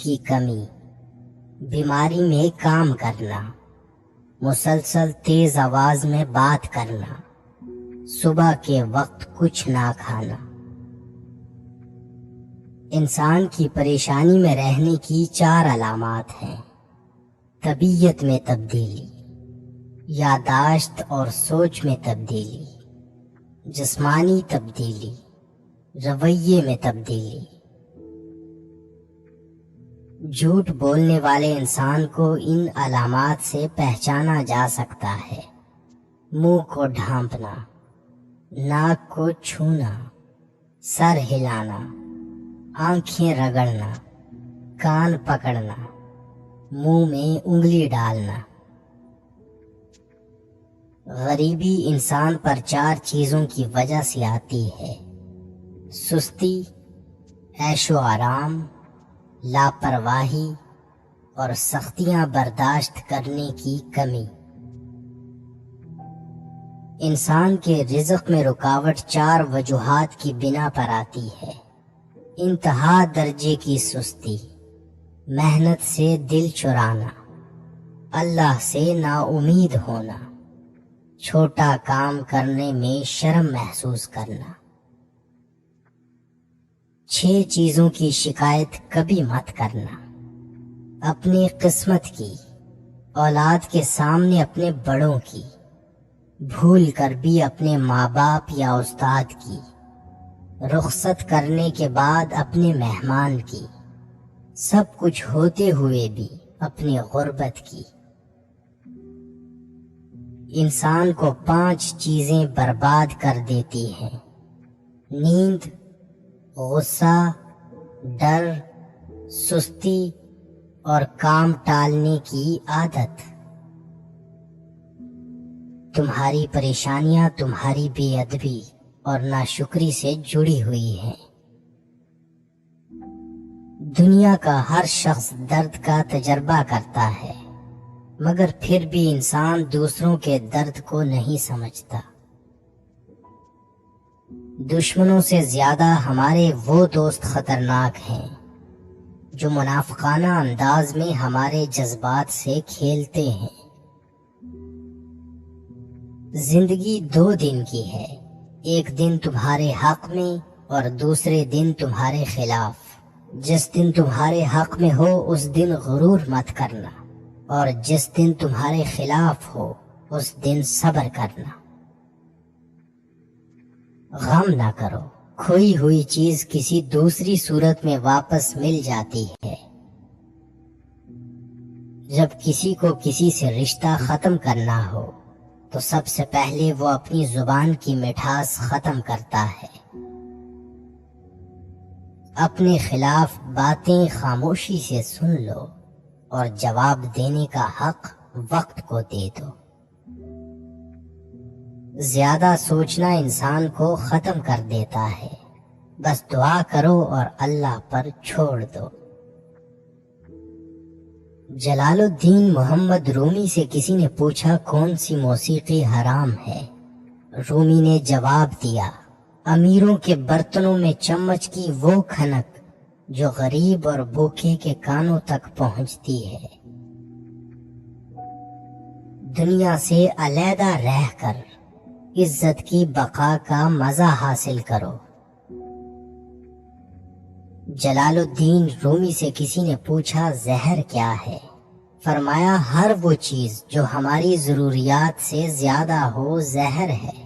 کی کمی، بیماری میں کام کرنا، مسلسل تیز آواز میں بات کرنا، صبح کے وقت کچھ نہ کھانا۔ انسان کی پریشانی میں رہنے کی 4 علامات ہیں: طبیعت میں تبدیلی، یادداشت اور سوچ میں تبدیلی، جسمانی تبدیلی، رویے میں تبدیلی۔ جھوٹ بولنے والے انسان کو ان علامات سے پہچانا جا سکتا ہے: منہ کو ڈھانپنا، ناک کو چھونا، سر ہلانا، آنکھیں رگڑنا، کان پکڑنا، منہ میں انگلی ڈالنا۔ غریبی انسان پر 4 چیزوں کی وجہ سے آتی ہے: سستی، عیش و آرام، لاپرواہی اور سختیاں برداشت کرنے کی کمی۔ انسان کے رزق میں رکاوٹ 4 وجوہات کی بنا پر آتی ہے: انتہا درجے کی سستی، محنت سے دل چرانا، اللہ سے نا امید ہونا، چھوٹا کام کرنے میں شرم محسوس کرنا۔ 6 چیزوں کی شکایت کبھی مت کرنا: اپنی قسمت کی، اولاد کے سامنے اپنے بڑوں کی، بھول کر بھی اپنے ماں باپ یا استاد کی، رخصت کرنے کے بعد اپنے مہمان کی، سب کچھ ہوتے ہوئے بھی اپنی غربت کی۔ انسان کو 5 چیزیں برباد کر دیتی ہیں: نیند، غصہ، ڈر، سستی اور کام ٹالنے کی عادت۔ تمہاری پریشانیاں تمہاری بے ادبی اور ناشکری سے جڑی ہوئی ہیں۔ دنیا کا ہر شخص درد کا تجربہ کرتا ہے، مگر پھر بھی انسان دوسروں کے درد کو نہیں سمجھتا۔ دشمنوں سے زیادہ ہمارے وہ دوست خطرناک ہیں جو منافقانہ انداز میں ہمارے جذبات سے کھیلتے ہیں۔ زندگی 2 دن کی ہے، ایک دن تمہارے حق میں اور دوسرے دن تمہارے خلاف۔ جس دن تمہارے حق میں ہو اس دن غرور مت کرنا، اور جس دن تمہارے خلاف ہو اس دن صبر کرنا۔ غم نہ کرو، کھوئی ہوئی چیز کسی دوسری صورت میں واپس مل جاتی ہے۔ جب کسی کو کسی سے رشتہ ختم کرنا ہو تو سب سے پہلے وہ اپنی زبان کی مٹھاس ختم کرتا ہے۔ اپنے خلاف باتیں خاموشی سے سن لو اور جواب دینے کا حق وقت کو دے دو۔ زیادہ سوچنا انسان کو ختم کر دیتا ہے، بس دعا کرو اور اللہ پر چھوڑ دو۔ جلال الدین محمد رومی سے کسی نے پوچھا کون سی موسیقی حرام ہے؟ رومی نے جواب دیا، امیروں کے برتنوں میں چمچ کی وہ کھنک جو غریب اور بھوکے کے کانوں تک پہنچتی ہے۔ دنیا سے علیحدہ رہ کر عزت کی بقا کا مزہ حاصل کرو۔ جلال الدین رومی سے کسی نے پوچھا زہر کیا ہے؟ فرمایا ہر وہ چیز جو ہماری ضروریات سے زیادہ ہو زہر ہے،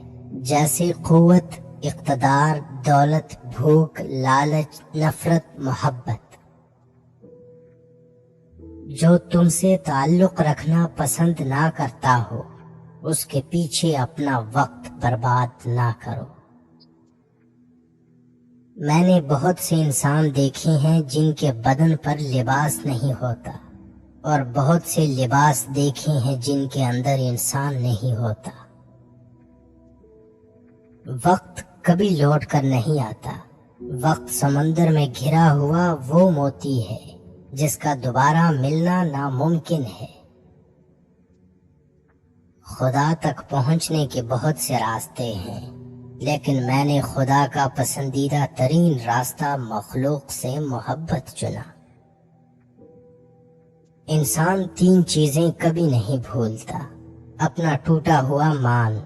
جیسے قوت، اقتدار، دولت، بھوک، لالچ، نفرت، محبت۔ جو تم سے تعلق رکھنا پسند نہ کرتا ہو اس کے پیچھے اپنا وقت برباد نہ کرو۔ میں نے بہت سے انسان دیکھے ہیں جن کے بدن پر لباس نہیں ہوتا، اور بہت سے لباس دیکھے ہیں جن کے اندر انسان نہیں ہوتا۔ وقت کبھی لوٹ کر نہیں آتا۔ وقت سمندر میں گھرا ہوا وہ موتی ہے جس کا دوبارہ ملنا ناممکن ہے۔ خدا تک پہنچنے کے بہت سے راستے ہیں، لیکن میں نے خدا کا پسندیدہ ترین راستہ مخلوق سے محبت چنا۔ انسان 3 چیزیں کبھی نہیں بھولتا: اپنا ٹوٹا ہوا مان،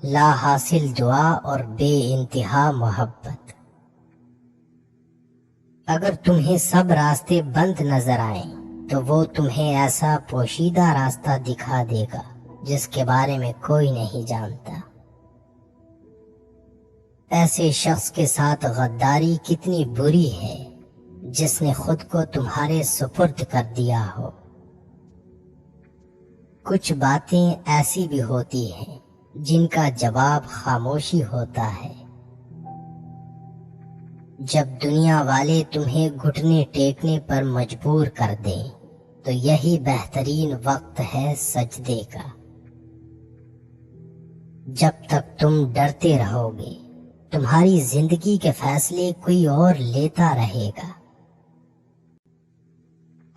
لا حاصل دعا اور بے انتہا محبت۔ اگر تمہیں سب راستے بند نظر آئیں تو وہ تمہیں ایسا پوشیدہ راستہ دکھا دے گا جس کے بارے میں کوئی نہیں جانتا۔ ایسے شخص کے ساتھ غداری کتنی بری ہے جس نے خود کو تمہارے سپرد کر دیا ہو۔ کچھ باتیں ایسی بھی ہوتی ہیں جن کا جواب خاموشی ہوتا ہے۔ جب دنیا والے تمہیں گھٹنے ٹیکنے پر مجبور کر دیں تو یہی بہترین وقت ہے سجدے کا۔ جب تک تم ڈرتے رہو گے تمہاری زندگی کے فیصلے کوئی اور لیتا رہے گا۔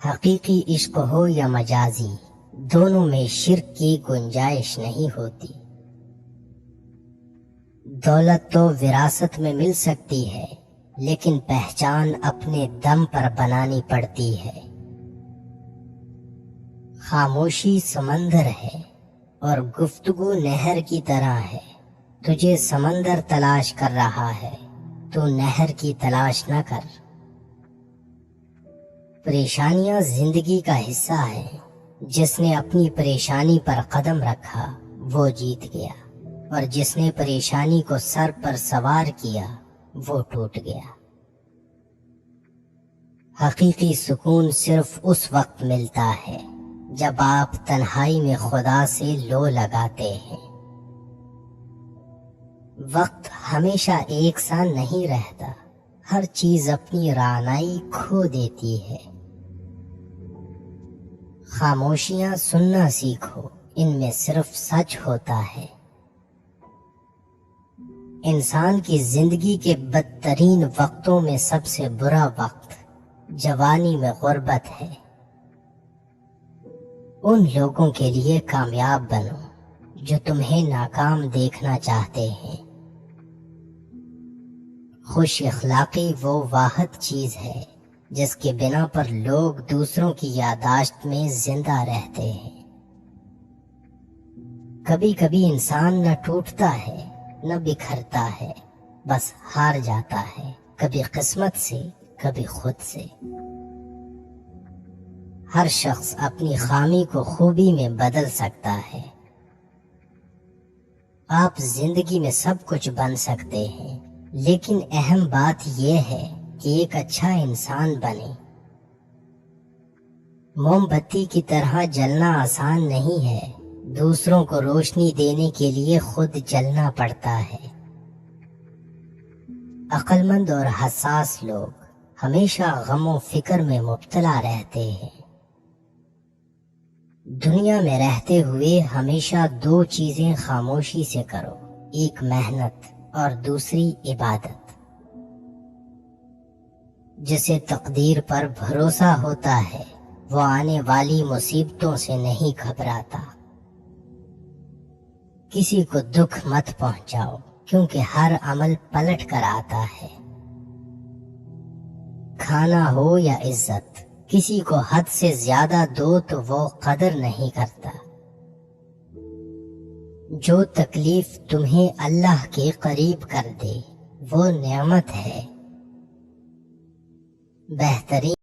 حقیقی عشق ہو یا مجازی، دونوں میں شرک کی گنجائش نہیں ہوتی۔ دولت تو وراثت میں مل سکتی ہے لیکن پہچان اپنے دم پر بنانی پڑتی ہے۔ خاموشی سمندر ہے اور گفتگو نہر کی طرح ہے۔ تجھے سمندر تلاش کر رہا ہے، تو نہر کی تلاش نہ کر۔ پریشانیاں زندگی کا حصہ ہیں۔ جس نے اپنی پریشانی پر قدم رکھا وہ جیت گیا، اور جس نے پریشانی کو سر پر سوار کیا وہ ٹوٹ گیا۔ حقیقی سکون صرف اس وقت ملتا ہے جب آپ تنہائی میں خدا سے لو لگاتے ہیں۔ وقت ہمیشہ ایک سا نہیں رہتا، ہر چیز اپنی رعنائی کھو دیتی ہے۔ خاموشیاں سننا سیکھو، ان میں صرف سچ ہوتا ہے۔ انسان کی زندگی کے بدترین وقتوں میں سب سے برا وقت جوانی میں غربت ہے۔ ان لوگوں کے لیے کامیاب بنو جو تمہیں ناکام دیکھنا چاہتے ہیں۔ خوش اخلاقی وہ واحد چیز ہے جس کے بنا پر لوگ دوسروں کی یادداشت میں زندہ رہتے ہیں۔ کبھی کبھی انسان نہ ٹوٹتا ہے نہ بکھرتا ہے، بس ہار جاتا ہے، کبھی قسمت سے کبھی خود سے۔ ہر شخص اپنی خامی کو خوبی میں بدل سکتا ہے۔ آپ زندگی میں سب کچھ بن سکتے ہیں، لیکن اہم بات یہ ہے کہ ایک اچھا انسان بنے۔ موم بتی کی طرح جلنا آسان نہیں ہے، دوسروں کو روشنی دینے کے لیے خود جلنا پڑتا ہے۔ عقل مند اور حساس لوگ ہمیشہ غم و فکر میں مبتلا رہتے ہیں۔ دنیا میں رہتے ہوئے ہمیشہ 2 چیزیں خاموشی سے کرو، ایک محنت اور دوسری عبادت۔ جسے تقدیر پر بھروسہ ہوتا ہے وہ آنے والی مصیبتوں سے نہیں گھبراتا۔ کسی کو دکھ مت پہنچاؤ کیونکہ ہر عمل پلٹ کر آتا ہے۔ کھانا ہو یا عزت، کسی کو حد سے زیادہ دو تو وہ قدر نہیں کرتا۔ جو تکلیف تمہیں اللہ کے قریب کر دے وہ نعمت ہے۔ بہترین